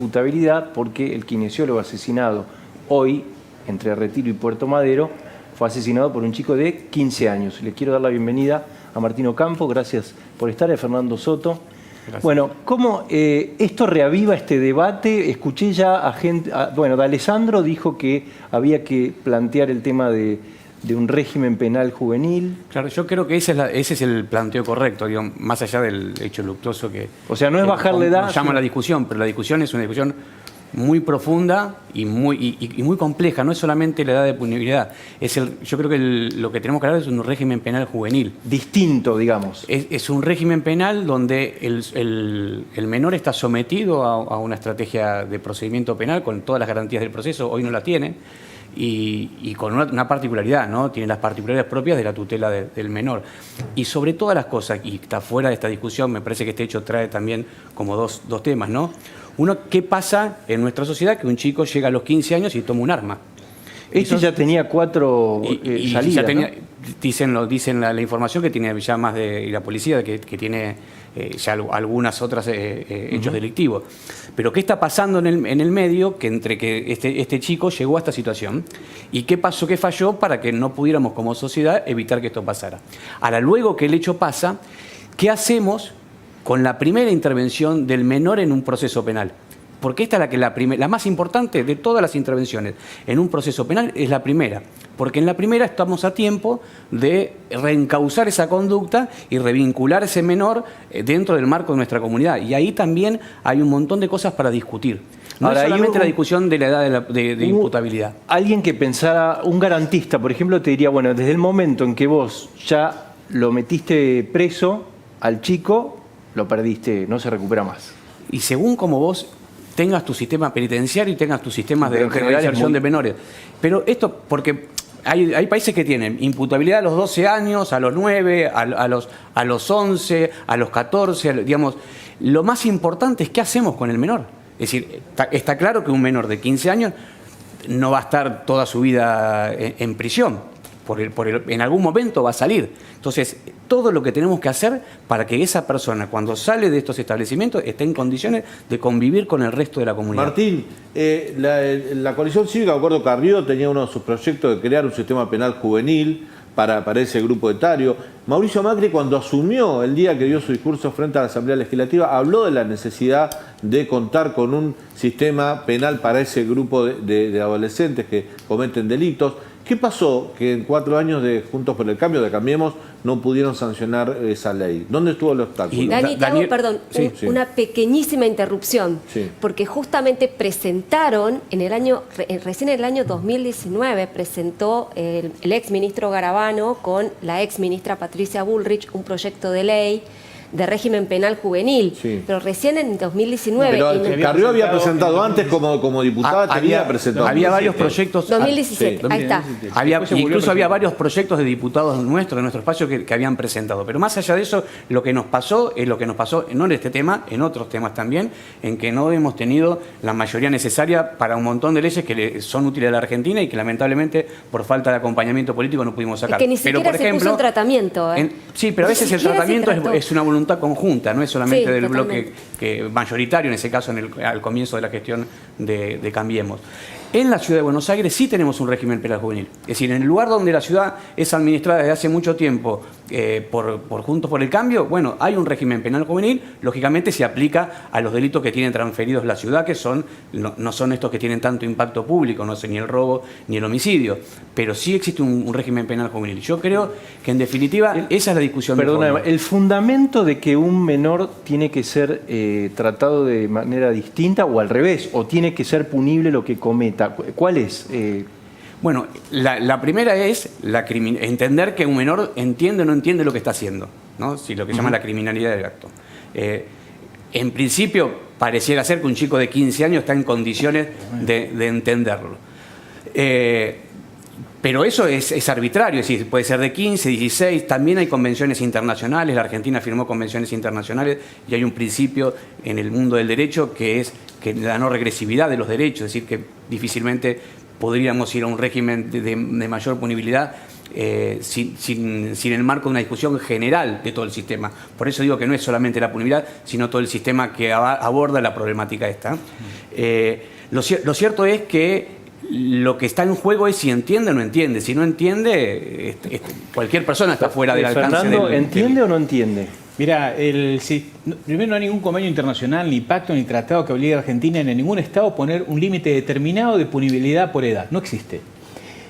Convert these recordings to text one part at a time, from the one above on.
imputabilidad porque el kinesiólogo asesinado hoy, entre Retiro y Puerto Madero, fue asesinado por un chico de 15 años. Le quiero dar la bienvenida a Martín Ocampo, gracias por estar, a Fernando Soto. Gracias. Bueno, ¿cómo esto reaviva este debate? Escuché ya a gente, bueno, D'Alessandro dijo que había que plantear el tema de un régimen penal juvenil. Claro, yo creo que ese es el planteo correcto, digamos, más allá del hecho luctuoso que... O sea, no es bajar la edad... llama la discusión, pero la discusión es una discusión muy profunda y muy compleja. No es solamente la edad de punibilidad. Yo creo que lo que tenemos que hablar es un régimen penal juvenil. Distinto, digamos. Es un régimen penal donde el menor está sometido a una estrategia de procedimiento penal con todas las garantías del proceso. Hoy no la tiene. Y con una particularidad, ¿no? Tiene las particularidades propias de la tutela del menor. Y sobre todas las cosas, y está fuera de esta discusión, me parece que este hecho trae también como dos temas, ¿no? Uno, ¿qué pasa en nuestra sociedad que un chico llega a los 15 años y toma un arma? Ya tenía 4 salidas, ya tenía, ¿no? Dicen la información que tiene ya más de... Y la policía que tiene ya algunas otras hechos delictivos. Pero ¿qué está pasando en el medio que entre que este chico llegó a esta situación? ¿Y qué pasó, qué falló para que no pudiéramos como sociedad evitar que esto pasara? Ahora, luego que el hecho pasa, ¿qué hacemos con la primera intervención del menor en un proceso penal? Porque esta es la más importante de todas las intervenciones en un proceso penal, es la primera. Porque en la primera estamos a tiempo de reencauzar esa conducta y revincular ese menor dentro del marco de nuestra comunidad. Y ahí también hay un montón de cosas para discutir. No Ahora, es solamente la discusión de la edad de imputabilidad. Alguien que pensara, un garantista, por ejemplo, te diría, bueno, desde el momento en que vos ya lo metiste preso al chico, lo perdiste, no se recupera más. Y según como vos tengas tu sistema penitenciario y tengas tus sistemas de reinserción de menores. Pero esto, porque hay países que tienen imputabilidad a los 12 años, a los 9, a los 11, a los 14, digamos. Lo más importante es qué hacemos con el menor. Es decir, está claro que un menor de 15 años no va a estar toda su vida en prisión. En algún momento va a salir. Entonces, todo lo que tenemos que hacer para que esa persona, cuando sale de estos establecimientos, esté en condiciones de convivir con el resto de la comunidad. Martín, la coalición cívica, Acuerdo Carrió, tenía uno de sus proyectos de crear un sistema penal juvenil para ese grupo etario. Mauricio Macri, cuando asumió el día que dio su discurso frente a la Asamblea Legislativa, habló de la necesidad de contar con un sistema penal para ese grupo de adolescentes que cometen delitos. ¿Qué pasó que en 4 años de Juntos por el Cambio, de Cambiemos, no pudieron sancionar esa ley? ¿Dónde estuvo el obstáculo? Dani, te hago, perdón, una pequeñísima interrupción, porque justamente presentaron, recién en el año 2019, presentó el exministro Garabano con la exministra Patricia Bullrich un proyecto de ley de régimen penal juvenil, pero recién en 2019. Pero Carrió había presentado antes como diputada, había varios proyectos. 2017, ahí está. Incluso había varios proyectos de diputados nuestros, de nuestro espacio, que habían presentado. Pero más allá de eso, lo que nos pasó es lo que nos pasó, no en este tema, en otros temas también, en que no hemos tenido la mayoría necesaria para un montón de leyes que son útiles a la Argentina y que lamentablemente, por falta de acompañamiento político, no pudimos sacar. Es que ni siquiera se puso en tratamiento. Sí, pero a veces el tratamiento es una voluntad conjunta, no es solamente del bloque mayoritario, en ese caso al comienzo de la gestión de Cambiemos. En la Ciudad de Buenos Aires sí tenemos un régimen penal juvenil. Es decir, en el lugar donde la ciudad es administrada desde hace mucho tiempo por Juntos por el Cambio, bueno, hay un régimen penal juvenil, lógicamente se aplica a los delitos que tienen transferidos la ciudad, que no son estos que tienen tanto impacto público, no sé, ni el robo ni el homicidio, pero sí existe un régimen penal juvenil. Yo creo que en definitiva esa es la discusión. Perdóname, el fundamento de que un menor tiene que ser tratado de manera distinta o al revés, o tiene que ser punible lo que cometa, ¿cuál es? Bueno, la primera es entender que un menor entiende o no entiende lo que está haciendo, ¿no? Si lo que llama la criminalidad del acto. En principio, pareciera ser que un chico de 15 años está en condiciones de entenderlo. Pero eso es arbitrario, es decir, puede ser de 15, 16, también hay convenciones internacionales, la Argentina firmó convenciones internacionales y hay un principio en el mundo del derecho que es que la no regresividad de los derechos, es decir, que difícilmente podríamos ir a un régimen de mayor punibilidad sin el marco de una discusión general de todo el sistema. Por eso digo que no es solamente la punibilidad, sino todo el sistema que aborda la problemática esta. Lo cierto es que lo que está en juego es si entiende o no entiende. Si no entiende, cualquier persona está fuera del alcance. Fernando, ¿entiende o no entiende? Mira, primero no hay ningún convenio internacional, ni pacto, ni tratado que obligue a Argentina ni a ningún Estado a poner un límite determinado de punibilidad por edad. No existe.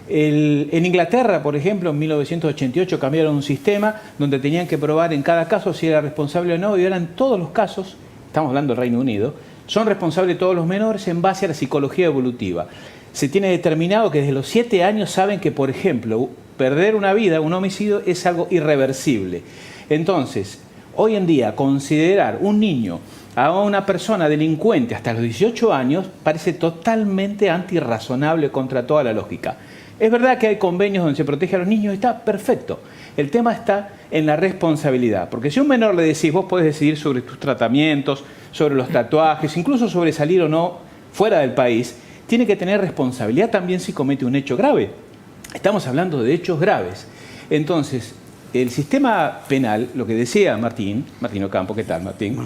En Inglaterra, por ejemplo, en 1988 cambiaron un sistema donde tenían que probar en cada caso si era responsable o no, y ahora en todos los casos, estamos hablando del Reino Unido, son responsables todos los menores en base a la psicología evolutiva. Se tiene determinado que desde los 7 años saben que, por ejemplo, perder una vida, un homicidio, es algo irreversible. Entonces, hoy en día, considerar un niño a una persona delincuente hasta los 18 años parece totalmente antirrazonable contra toda la lógica. Es verdad que hay convenios donde se protege a los niños, está perfecto. El tema está en la responsabilidad, porque si a un menor le decís, vos podés decidir sobre tus tratamientos, sobre los tatuajes, incluso sobre salir o no fuera del país, tiene que tener responsabilidad también si comete un hecho grave. Estamos hablando de hechos graves. Entonces, el sistema penal, lo que decía Martín Ocampo, ¿qué tal, Martín?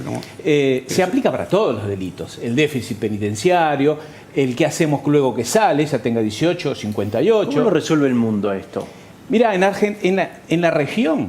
Se aplica para todos los delitos. El déficit penitenciario, el que hacemos luego que sale, ya tenga 18 o 58. ¿Cómo lo resuelve el mundo esto? Mira, en la región,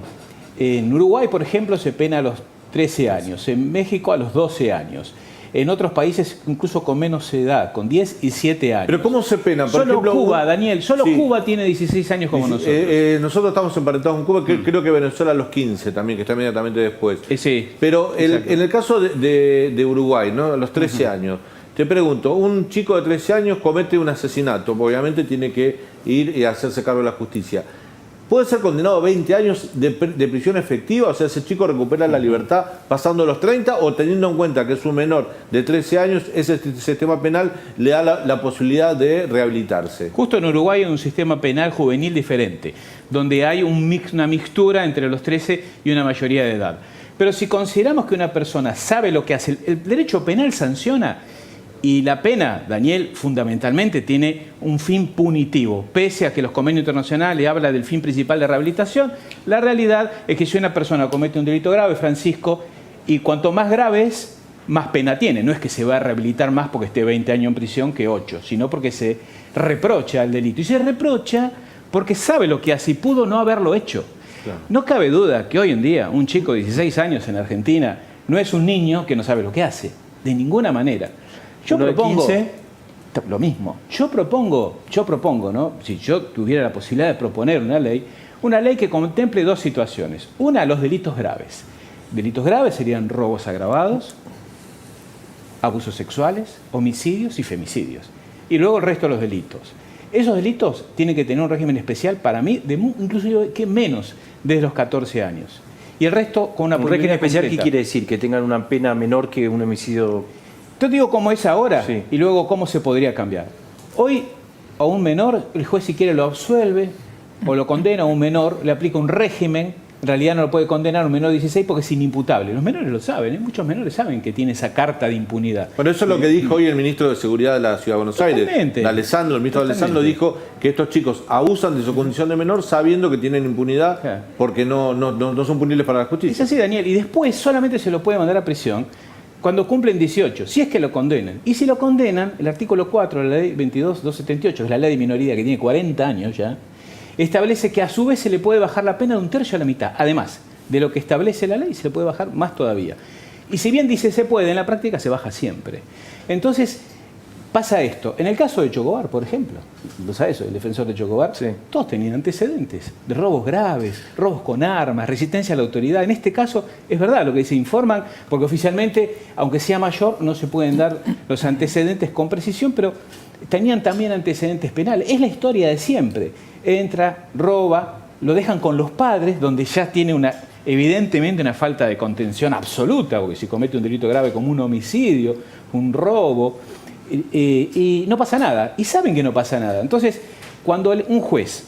en Uruguay, por ejemplo, se pena a los 13 años, en México a los 12 años. En otros países incluso con menos edad, con 10 y 7 años. ¿Pero cómo se pena? Por Solo ejemplo, Cuba, Daniel, solo sí. Cuba tiene 16 años como nosotros. Nosotros estamos emparentados con Cuba, creo que Venezuela a los 15 también, que está inmediatamente después. Sí. Pero en el caso de Uruguay, ¿no? A los 13 años, te pregunto, un chico de 13 años comete un asesinato, obviamente tiene que ir y hacerse cargo de la justicia. ¿Puede ser condenado a 20 años de prisión efectiva? O sea, ese chico recupera la libertad pasando los 30, o teniendo en cuenta que es un menor de 13 años, ese sistema penal le da la posibilidad de rehabilitarse. Justo en Uruguay hay un sistema penal juvenil diferente, donde hay una mixtura entre los 13 y una mayoría de edad. Pero si consideramos que una persona sabe lo que hace, el derecho penal sanciona. Y la pena, Daniel, fundamentalmente tiene un fin punitivo. Pese a que los convenios internacionales hablan del fin principal de rehabilitación, la realidad es que si una persona comete un delito grave, Francisco, y cuanto más grave es, más pena tiene. No es que se va a rehabilitar más porque esté 20 años en prisión que 8, sino porque se reprocha el delito. Y se reprocha porque sabe lo que hace y pudo no haberlo hecho. Claro. No cabe duda que hoy en día un chico de 16 años en Argentina no es un niño que no sabe lo que hace, de ninguna manera. Yo propongo lo mismo. Yo propongo, ¿no? Si yo tuviera la posibilidad de proponer una ley que contemple dos situaciones. Una, los delitos graves. Delitos graves serían robos agravados, abusos sexuales, homicidios y femicidios. Y luego el resto de los delitos. Esos delitos tienen que tener un régimen especial para mí, incluso que menos desde los 14 años. Y el resto con una régimen especial. ¿Qué quiere decir? ¿Que tengan una pena menor que un homicidio? Te digo cómo es ahora, sí. Y luego cómo se podría cambiar. Hoy a un menor, el juez si quiere lo absuelve o lo condena a un menor, le aplica un régimen, en realidad no lo puede condenar a un menor de 16 porque es inimputable. Los menores lo saben, muchos menores saben que tiene esa carta de impunidad. Bueno, eso es lo que dijo hoy el ministro de Seguridad de la Ciudad de Buenos Aires. El ministro Alessandro dijo que estos chicos abusan de su condición de menor sabiendo que tienen impunidad porque no son punibles para la justicia. Es así, Daniel, y después solamente se lo puede mandar a prisión cuando cumplen 18, si es que lo condenan. Y si lo condenan, el artículo 4 de la ley 22.278, que es la ley de minoría que tiene 40 años ya, establece que a su vez se le puede bajar la pena de 1/3 a la mitad. Además de lo que establece la ley, se le puede bajar más todavía. Y si bien dice se puede, en la práctica se baja siempre. Entonces, pasa esto. En el caso de Chocobar, por ejemplo, ¿lo sabes? El defensor de Chocobar, sí. Todos tenían antecedentes de robos graves, robos con armas, resistencia a la autoridad. En este caso, es verdad lo que se informan, porque oficialmente, aunque sea mayor, no se pueden dar los antecedentes con precisión, pero tenían también antecedentes penales. Es la historia de siempre. Entra, roba, lo dejan con los padres, donde ya tiene evidentemente una falta de contención absoluta, porque si comete un delito grave como un homicidio, un robo, y no pasa nada, y saben que no pasa nada. Entonces, cuando un juez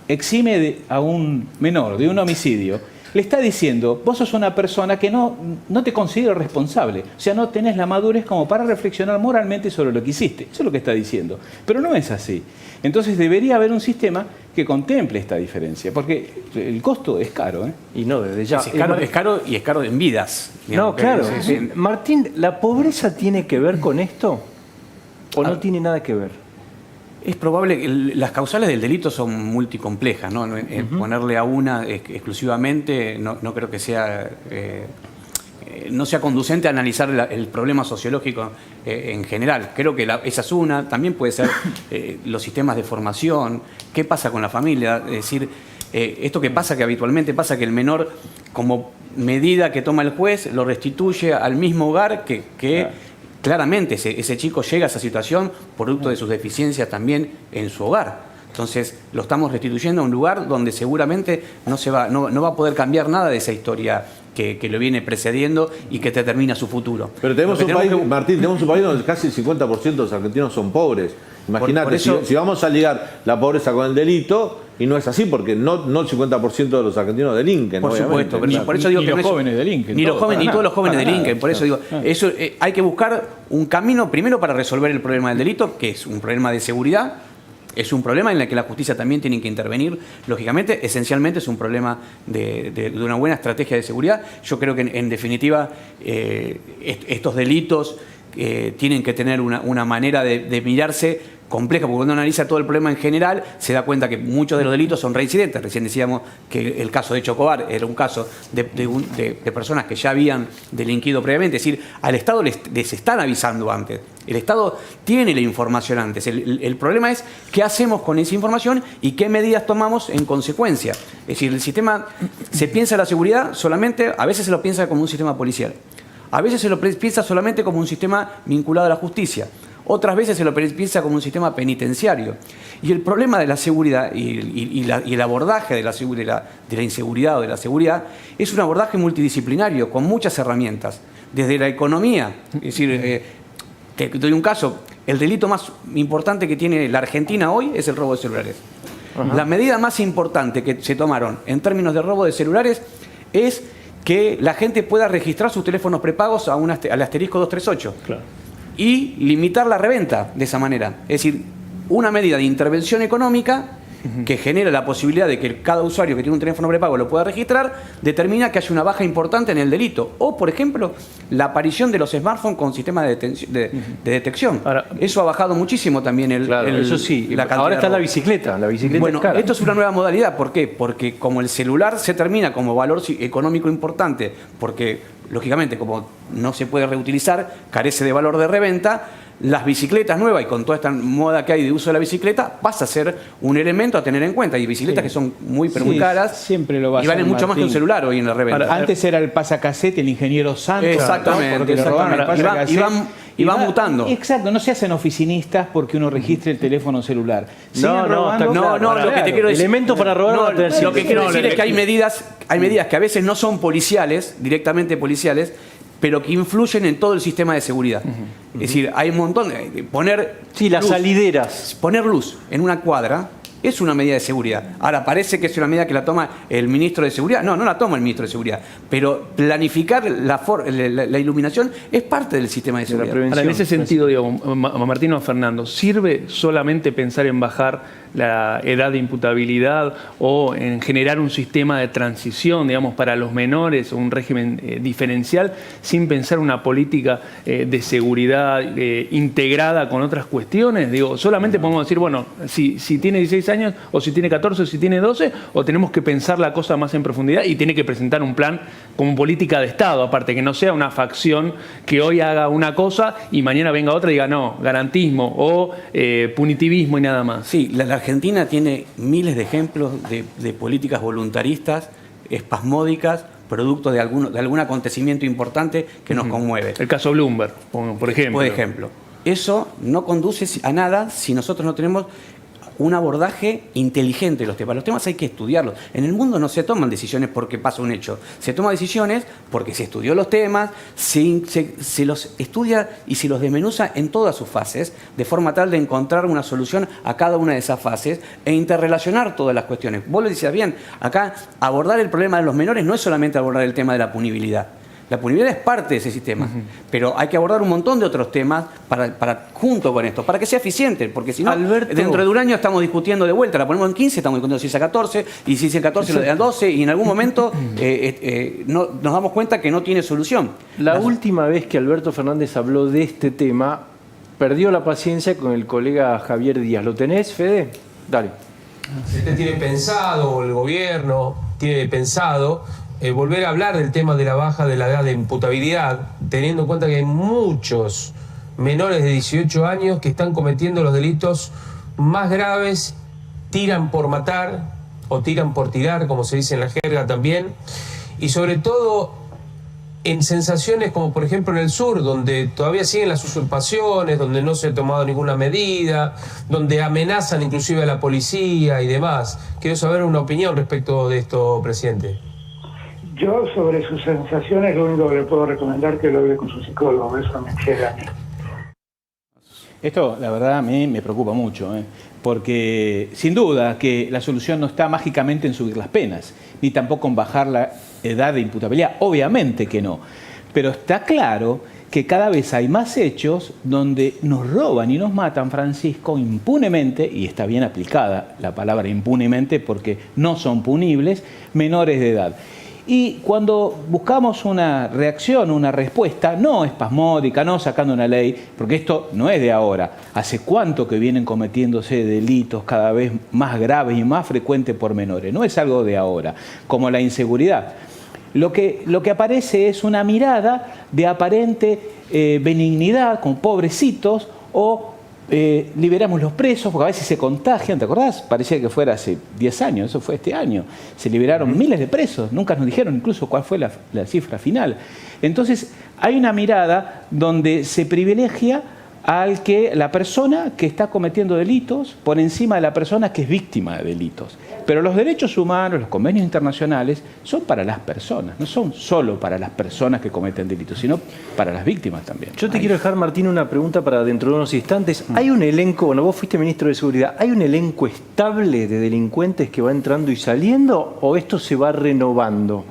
exime a un menor de un homicidio, le está diciendo, vos sos una persona que no te considero responsable, o sea, no tenés la madurez como para reflexionar moralmente sobre lo que hiciste. Eso es lo que está diciendo. Pero no es así. Entonces debería haber un sistema que contemple esta diferencia, porque el costo es caro, ¿eh? Y no, desde ya. Es caro y es caro en vidas. No, claro. Martín, ¿la pobreza tiene que ver con esto? ¿O no tiene nada que ver? Es probable que las causales del delito son multicomplejas, ¿no? Ponerle a una exclusivamente no creo que sea... no sea conducente a analizar el problema sociológico en general. Creo que esa es una. También puede ser los sistemas de formación. ¿Qué pasa con la familia? Es decir, esto que pasa, que habitualmente pasa, que el menor, como medida que toma el juez, lo restituye al mismo hogar que claramente ese chico llega a esa situación producto de sus deficiencias también en su hogar. Entonces lo estamos restituyendo a un lugar donde seguramente no va a poder cambiar nada de esa historia que lo viene precediendo y que determina su futuro. Pero tenemos un país, Martín, tenemos un país donde casi el 50% de los argentinos son pobres. Imagínate, si vamos a ligar la pobreza con el delito, y no es así, porque no el 50% de los argentinos delinquen. Por supuesto, pero por eso digo ni que los jóvenes delinquen. Ni todos los jóvenes delinquen. Por eso digo, eso hay que buscar un camino primero para resolver el problema del delito, que es un problema de seguridad. Es un problema en el que la justicia también tiene que intervenir, lógicamente. Esencialmente es un problema de una buena estrategia de seguridad. Yo creo que, en definitiva, estos delitos tienen que tener una manera de mirarse compleja, porque cuando uno analiza todo el problema en general, se da cuenta que muchos de los delitos son reincidentes. Recién decíamos que el caso de Chocobar era un caso de personas que ya habían delinquido previamente. Es decir, al Estado les están avisando antes. El Estado tiene la información antes. El problema es qué hacemos con esa información y qué medidas tomamos en consecuencia. Es decir, el sistema, se piensa la seguridad solamente, a veces se lo piensa como un sistema policial. A veces se lo piensa solamente como un sistema vinculado a la justicia. Otras veces se lo piensa como un sistema penitenciario. Y el problema de la seguridad y el abordaje de la inseguridad o de la seguridad es un abordaje multidisciplinario, con muchas herramientas. Desde la economía, es decir, te doy un caso, el delito más importante que tiene la Argentina hoy es el robo de celulares. Ajá. La medida más importante que se tomaron en términos de robo de celulares es que la gente pueda registrar sus teléfonos prepagos al asterisco 238. Claro. Y limitar la reventa de esa manera. Es decir, una medida de intervención económica que genera la posibilidad de que cada usuario que tiene un teléfono prepago lo pueda registrar, determina que haya una baja importante en el delito. O, por ejemplo, la aparición de los smartphones con sistema de detección. Ahora, eso ha bajado muchísimo también eso sí. La cantidad. Ahora está la bicicleta. La bicicleta bueno, es cara. esto es una nueva modalidad. ¿Por qué? Porque como el celular se termina como valor económico importante, porque lógicamente como no se puede reutilizar, carece de valor de reventa, las bicicletas nuevas, y con toda esta moda que hay de uso de la bicicleta, pasa a ser un elemento a tener en cuenta. Hay bicicletas que son muy caras, siempre lo va a y valen ser, mucho más que un celular hoy en la reventa. Antes era el pasacasete, el ingeniero Santos. Exactamente. Porque le robaban el pasacasete. Y va mutando. Exacto, no se hacen oficinistas porque uno registre el teléfono celular. No, lo que te quiero decir. Elementos para robar. Lo que quiero decir es que hay medidas que a veces no son policiales, directamente policiales, pero que influyen en todo el sistema de seguridad. Es decir, hay un montón de poner... Sí, las salideras. Poner luz en una cuadra es una medida de seguridad. Ahora, parece que es una medida que la toma el ministro de Seguridad. No la toma el ministro de Seguridad. Pero planificar la iluminación es parte del sistema de seguridad. Ahora, en ese sentido, digo, Martín o Fernando, ¿sirve solamente pensar en bajar la edad de imputabilidad o en generar un sistema de transición, digamos, para los menores, un régimen diferencial, sin pensar una política de seguridad integrada con otras cuestiones? Digo, solamente podemos decir, bueno, si tiene 16 años, o si tiene 14, o si tiene 12, o tenemos que pensar la cosa más en profundidad y tiene que presentar un plan como política de Estado, aparte que no sea una facción que hoy haga una cosa y mañana venga otra y diga, no, garantismo o punitivismo y nada más. Sí, la Argentina tiene miles de ejemplos de políticas voluntaristas, espasmódicas, producto de algún acontecimiento importante que nos conmueve. El caso Bloomberg, por ejemplo. Por ejemplo. Eso no conduce a nada si nosotros no tenemos un abordaje inteligente de los temas. Los temas hay que estudiarlos. En el mundo no se toman decisiones porque pasa un hecho. Se toman decisiones porque se estudió los temas, se los estudia y se los desmenuza en todas sus fases, de forma tal de encontrar una solución a cada una de esas fases e interrelacionar todas las cuestiones. Vos lo decías bien, acá abordar el problema de los menores no es solamente abordar el tema de la punibilidad. La punibilidad es parte de ese sistema, pero hay que abordar un montón de otros temas junto con esto, para que sea eficiente, porque si no, dentro de un año estamos discutiendo de vuelta, la ponemos en 15, estamos discutiendo si es a 14, y si es a 14 lo de a 12, y en algún momento nos damos cuenta que no tiene solución. La última vez que Alberto Fernández habló de este tema, perdió la paciencia con el colega Javier Díaz. ¿Lo tenés, Fede? Dale. ¿Usted tiene pensado, o el gobierno tiene pensado, volver a hablar del tema de la baja de la edad de imputabilidad, teniendo en cuenta que hay muchos menores de 18 años que están cometiendo los delitos más graves, tiran por matar o tiran por tirar, como se dice en la jerga también, y sobre todo en sensaciones como por ejemplo en el sur, donde todavía siguen las usurpaciones, donde no se ha tomado ninguna medida, donde amenazan inclusive a la policía y demás? Quiero saber una opinión respecto de esto, presidente. Yo sobre sus sensaciones lo único que le puedo recomendar es que lo hable con su psicólogo, eso me llega a mí. Esto, la verdad, a mí me preocupa mucho, porque sin duda que la solución no está mágicamente en subir las penas, ni tampoco en bajar la edad de imputabilidad, obviamente que no. Pero está claro que cada vez hay más hechos donde nos roban y nos matan, Francisco, impunemente, y está bien aplicada la palabra impunemente porque no son punibles, menores de edad. Y cuando buscamos una reacción, una respuesta, no espasmódica, no sacando una ley, porque esto no es de ahora. ¿Hace cuánto que vienen cometiéndose delitos cada vez más graves y más frecuentes por menores? No es algo de ahora, como la inseguridad. Lo que aparece es una mirada de aparente benignidad, con pobrecitos, o liberamos los presos, porque a veces se contagian, ¿te acordás? Parecía que fuera hace 10 años, eso fue este año. Se liberaron miles de presos, nunca nos dijeron incluso cuál fue la cifra final. Entonces, hay una mirada donde se privilegia la persona que está cometiendo delitos por encima de la persona que es víctima de delitos. Pero los derechos humanos, los convenios internacionales, son para las personas, no son solo para las personas que cometen delitos, sino para las víctimas también. Yo te quiero dejar, Martín, una pregunta para dentro de unos instantes. ¿Hay un elenco, bueno, vos fuiste ministro de Seguridad, ¿hay un elenco estable de delincuentes que va entrando y saliendo o esto se va renovando?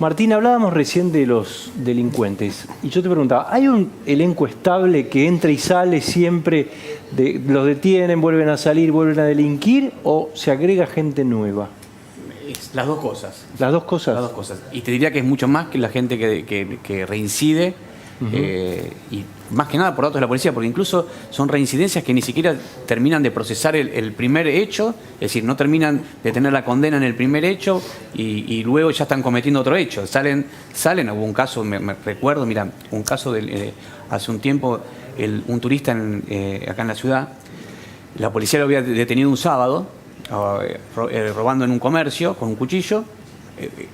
Martín, hablábamos recién de los delincuentes y yo te preguntaba, ¿hay un elenco estable que entra y sale siempre, los detienen, vuelven a salir, vuelven a delinquir o se agrega gente nueva? Las dos cosas. ¿Las dos cosas? Las dos cosas. Y te diría que es mucho más que la gente que reincide, y más que nada por datos de la policía, porque incluso son reincidencias que ni siquiera terminan de procesar el primer hecho, es decir, no terminan de tener la condena en el primer hecho y luego ya están cometiendo otro hecho. Salen, hubo un caso, me recuerdo, mira, un caso hace un tiempo, un turista acá en la ciudad, la policía lo había detenido un sábado, robando en un comercio con un cuchillo.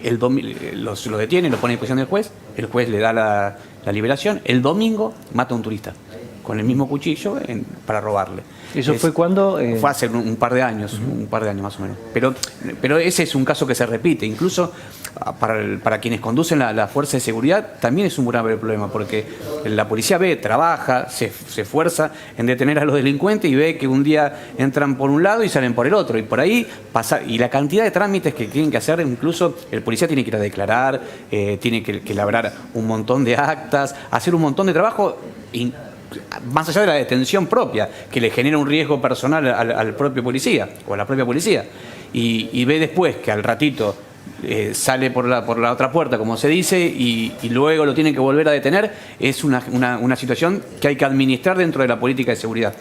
Lo detiene, lo pone a disposición del juez, el juez le da la liberación. El domingo mata a un turista con el mismo cuchillo para robarle. ¿Eso fue cuando? Fue hace un par de años, más o menos. Pero ese es un caso que se repite. Incluso para quienes conducen la fuerza de seguridad también es un grave problema, porque la policía trabaja, se esfuerza en detener a los delincuentes y ve que un día entran por un lado y salen por el otro. Y por ahí pasa, y la cantidad de trámites que tienen que hacer, incluso el policía tiene que ir a declarar, tiene que labrar un montón de actas, hacer un montón de trabajo, más allá de la detención propia, que le genera un riesgo personal al propio policía o a la propia policía. Y ve después que al ratito sale por la otra puerta, como se dice, y luego lo tienen que volver a detener. Es una situación que hay que administrar dentro de la política de seguridad.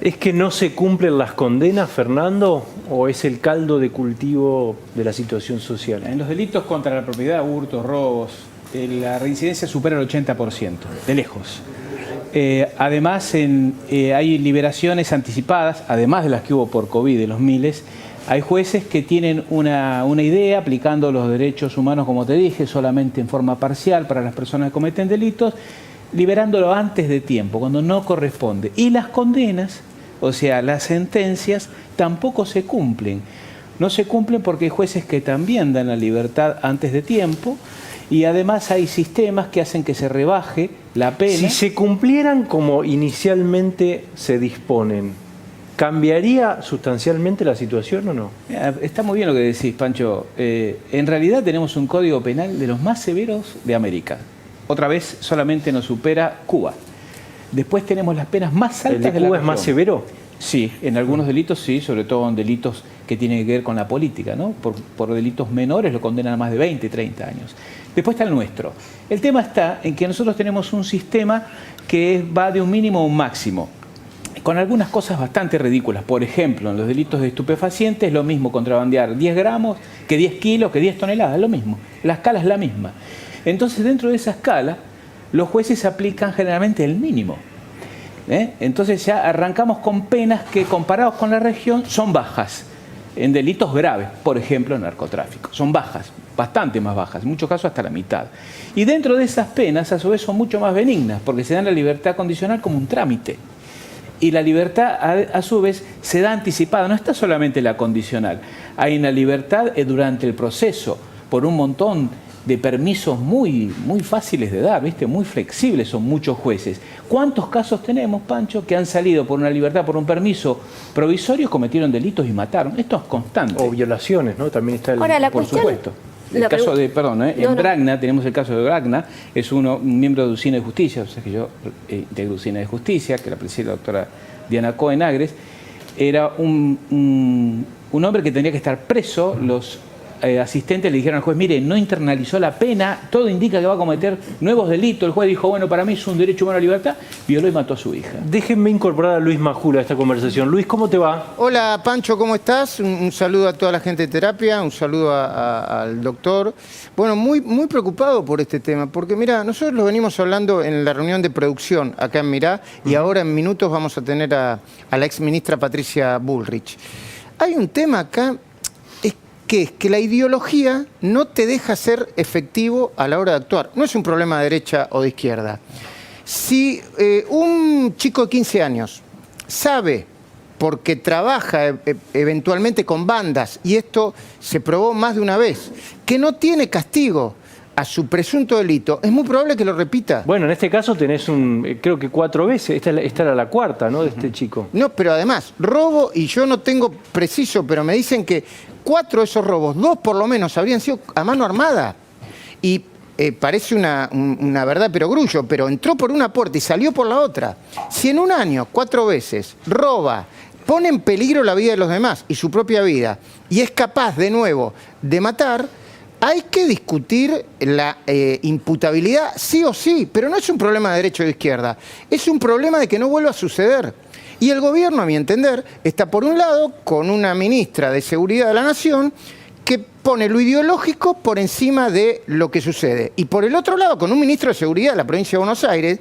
¿Es que no se cumplen las condenas, Fernando, o es el caldo de cultivo de la situación social? En los delitos contra la propiedad, hurtos, robos, la reincidencia supera el 80%, de lejos. Además, hay liberaciones anticipadas, además de las que hubo por COVID, de los miles. Hay jueces que tienen una idea, aplicando los derechos humanos, como te dije, solamente en forma parcial para las personas que cometen delitos, liberándolo antes de tiempo, cuando no corresponde. Y las condenas O sea, las sentencias tampoco se cumplen. No se cumplen porque hay jueces que también dan la libertad antes de tiempo y además hay sistemas que hacen que se rebaje la pena. Si se cumplieran como inicialmente se disponen, ¿cambiaría sustancialmente la situación o no? Está muy bien lo que decís, Pancho. En realidad tenemos un código penal de los más severos de América. Otra vez solamente nos supera Cuba. Después tenemos las penas más altas de la región. ¿El de Cuba es más severo? Sí, en algunos delitos sí, sobre todo en delitos que tienen que ver con la política, ¿no? Por delitos menores lo condenan a más de 20, 30 años. Después está el nuestro. El tema está en que nosotros tenemos un sistema que va de un mínimo a un máximo, con algunas cosas bastante ridículas. Por ejemplo, en los delitos de estupefacientes es lo mismo contrabandear 10 gramos que 10 kilos, que 10 toneladas, es lo mismo. La escala es la misma. Entonces, dentro de esa escala, los jueces aplican generalmente el mínimo. Entonces ya arrancamos con penas que comparados con la región son bajas, en delitos graves, por ejemplo narcotráfico, son bajas, bastante más bajas, en muchos casos hasta la mitad. Y dentro de esas penas a su vez son mucho más benignas, porque se dan la libertad condicional como un trámite. Y la libertad a su vez se da anticipada, no está solamente la condicional, hay una libertad durante el proceso, por un montón de permisos muy fáciles de dar, ¿viste? Muy flexibles son muchos jueces. ¿Cuántos casos tenemos, Pancho, que han salido por una libertad, por un permiso provisorio, cometieron delitos y mataron? Esto es constante. O violaciones, ¿no? También está el... Ahora, la por cuestión... supuesto. El caso de, perdón, en Bragna, tenemos el caso de Bragna, es un miembro de Usina de Justicia, o sea que yo integro Usina de Justicia, que la preside la doctora Diana Cohen Agres, era un hombre que tenía que estar preso. Los asistentes le dijeron al juez, mire, no internalizó la pena, todo indica que va a cometer nuevos delitos. El juez dijo, bueno, para mí es un derecho humano a la libertad, violó y mató a su hija. Déjenme incorporar a Luis Majula a esta conversación. Luis, ¿cómo te va? Hola, Pancho, ¿cómo estás? Un saludo a toda la gente de terapia, un saludo al doctor. Bueno, muy preocupado por este tema, porque mira, nosotros lo venimos hablando en la reunión de producción acá en Mirá, y ahora en minutos vamos a tener a la exministra Patricia Bullrich. Hay un tema acá, que es que la ideología no te deja ser efectivo a la hora de actuar. No es un problema de derecha o de izquierda. Si un chico de 15 años sabe, porque trabaja eventualmente con bandas, y esto se probó más de una vez, que no tiene castigo a su presunto delito, es muy probable que lo repita. Bueno, en este caso tenés creo que 4 veces, esta era la cuarta, ¿no?, de este chico. No, pero además, robo, y yo no tengo preciso, pero me dicen que 4 de esos robos, 2 por lo menos, habrían sido a mano armada. Y parece una verdad perogrullo, pero entró por una puerta y salió por la otra. Si en un año, 4 veces, roba, pone en peligro la vida de los demás y su propia vida, y es capaz de nuevo de matar, hay que discutir la imputabilidad sí o sí, pero no es un problema de derecha o de izquierda, es un problema de que no vuelva a suceder. Y el gobierno, a mi entender, está por un lado con una ministra de Seguridad de la Nación que pone lo ideológico por encima de lo que sucede. Y por el otro lado con un ministro de Seguridad de la provincia de Buenos Aires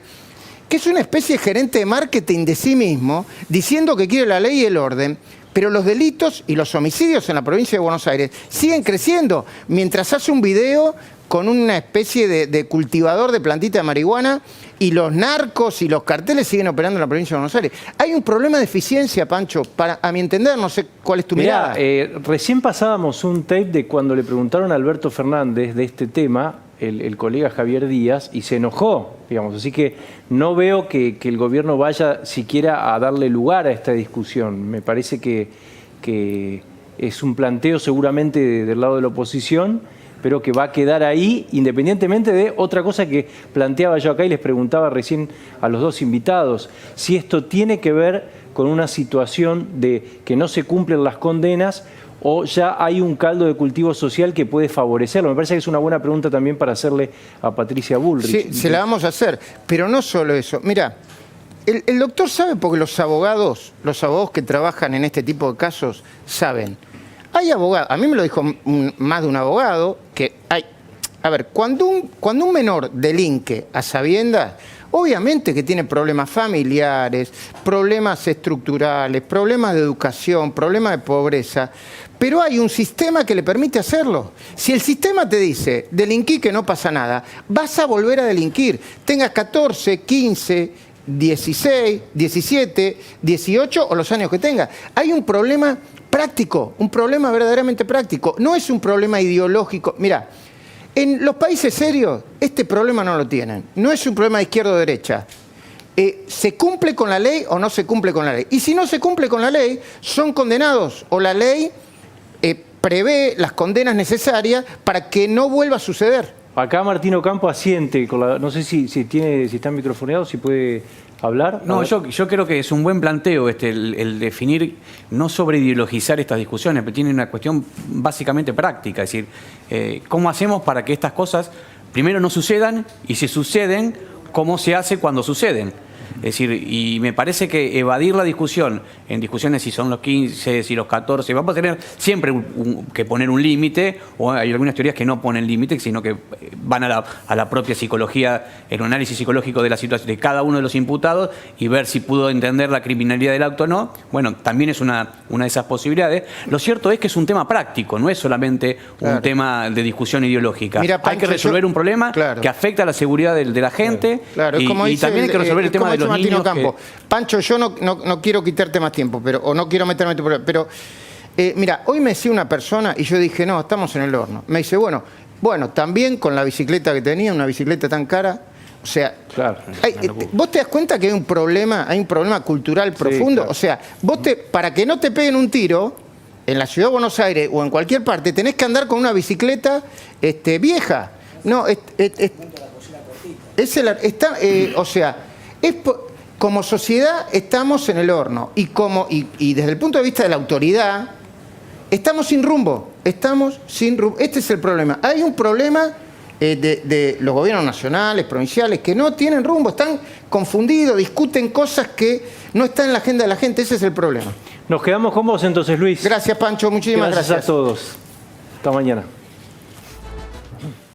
que es una especie de gerente de marketing de sí mismo, diciendo que quiere la ley y el orden, pero los delitos y los homicidios en la provincia de Buenos Aires siguen creciendo, mientras hace un video con una especie de cultivador de plantita de marihuana y los narcos y los carteles siguen operando en la provincia de Buenos Aires. Hay un problema de eficiencia, Pancho, a mi entender, no sé cuál es tu mirada. Recién pasábamos un tape de cuando le preguntaron a Alberto Fernández de este tema, el colega Javier Díaz, y se enojó, digamos. Así que no veo que el gobierno vaya siquiera a darle lugar a esta discusión. Me parece que es un planteo seguramente del lado de la oposición, pero que va a quedar ahí, independientemente de otra cosa que planteaba yo acá y les preguntaba recién a los dos invitados, si esto tiene que ver con una situación de que no se cumplen las condenas o ya hay un caldo de cultivo social que puede favorecerlo. Me parece que es una buena pregunta también para hacerle a Patricia Bullrich. Sí, se la vamos a hacer, pero no solo eso. Mira, el doctor sabe, porque los abogados que trabajan en este tipo de casos saben. Hay abogados, a mí me lo dijo más de un abogado, que hay... A ver, cuando un menor delinque a sabiendas, obviamente que tiene problemas familiares, problemas estructurales, problemas de educación, problemas de pobreza, pero hay un sistema que le permite hacerlo. Si el sistema te dice, delinquí que no pasa nada, vas a volver a delinquir. Tengas 14, 15, 16, 17, 18 o los años que tenga. Hay un problema práctico, un problema verdaderamente práctico. No es un problema ideológico. Mira, en los países serios este problema no lo tienen. No es un problema de izquierda o derecha. ¿Se cumple con la ley o no se cumple con la ley? Y si no se cumple con la ley, son condenados o la ley prevé las condenas necesarias para que no vuelva a suceder. Acá Martín Ocampo asiente, no sé si está microfoneado, si puede hablar. No, yo creo que es un buen planteo el definir, no sobre ideologizar estas discusiones, pero tiene una cuestión básicamente práctica, es decir, ¿cómo hacemos para que estas cosas primero no sucedan y si suceden, cómo se hace cuando suceden? Es decir, y me parece que evadir la discusión en discusiones si son los 15, si los 14, vamos a tener siempre que poner un límite, o hay algunas teorías que no ponen límite, sino que van a la propia psicología, el análisis psicológico de la situación de cada uno de los imputados y ver si pudo entender la criminalidad del acto o no. Bueno, también es una de esas posibilidades. Lo cierto es que es un tema práctico, no es solamente un tema de discusión ideológica. Mira, Pancho, hay que resolver un problema que afecta a la seguridad de la gente y también hay que resolver el tema de los Martín Ocampo. que... Pancho, yo no quiero quitarte más tiempo, o no quiero meterme en tu problema, pero mira, hoy me decía una persona y yo dije, no, estamos en el horno. Me dice, bueno, también con la bicicleta que tenía, una bicicleta tan cara, o sea, claro, ¿vos te das cuenta que hay un problema cultural profundo? Claro. O sea, para que no te peguen un tiro, en la ciudad de Buenos Aires o en cualquier parte, tenés que andar con una bicicleta vieja. No, como sociedad estamos en el horno y desde el punto de vista de la autoridad estamos sin rumbo. Este es el problema. Hay un problema de los gobiernos nacionales, provinciales, que no tienen rumbo, están confundidos, discuten cosas que no están en la agenda de la gente. Ese es el problema. Nos quedamos con vos entonces, Luis. Gracias, Pancho. Muchísimas gracias. Gracias a todos. Hasta mañana.